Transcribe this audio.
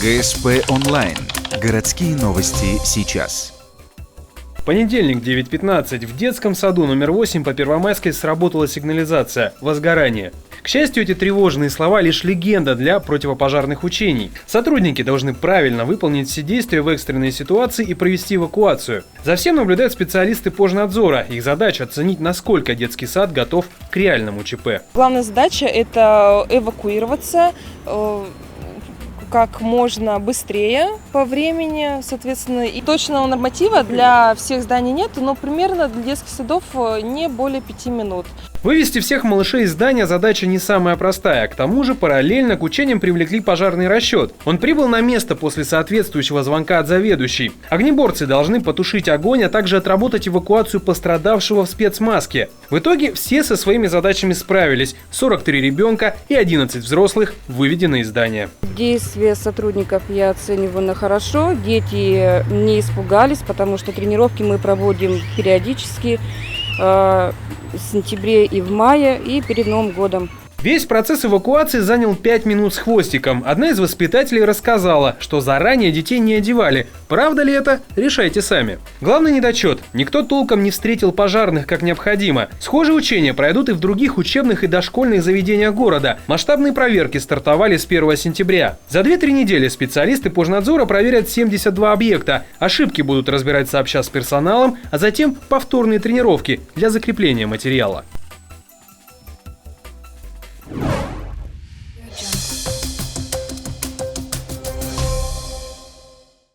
ГСП онлайн. Городские новости сейчас. Понедельник, 9:15. В детском саду номер 8 по Первомайской сработала сигнализация «Возгорание». К счастью, эти тревожные слова лишь легенда для противопожарных учений. Сотрудники должны правильно выполнить все действия в экстренной ситуации и провести эвакуацию. За всем наблюдают специалисты Пожнадзора. Их задача оценить, насколько детский сад готов к реальному ЧП. Главная задача – это эвакуироваться как можно быстрее по времени, соответственно. И точного норматива для всех зданий нет, но примерно для детских садов не более 5 минут. Вывести всех малышей из здания задача не самая простая. К тому же параллельно к учениям привлекли пожарный расчет. Он прибыл на место после соответствующего звонка от заведующей. Огнеборцы должны потушить огонь, а также отработать эвакуацию пострадавшего в спецмаске. В итоге все со своими задачами справились. 43 ребенка и 11 взрослых выведены из здания. Действия сотрудников я оцениваю на хорошо. Дети не испугались, потому что тренировки мы проводим периодически в сентябре и в мае, и перед Новым годом. Весь процесс эвакуации занял 5 минут с хвостиком. Одна из воспитателей рассказала, что заранее детей не одевали. Правда ли это? Решайте сами. Главный недочет. Никто толком не встретил пожарных как необходимо. Схожие учения пройдут и в других учебных и дошкольных заведениях города. Масштабные проверки стартовали с 1 сентября. За 2-3 недели специалисты Пожнадзора проверят 72 объекта. Ошибки будут разбирать сообща с персоналом, а затем повторные тренировки для закрепления материала.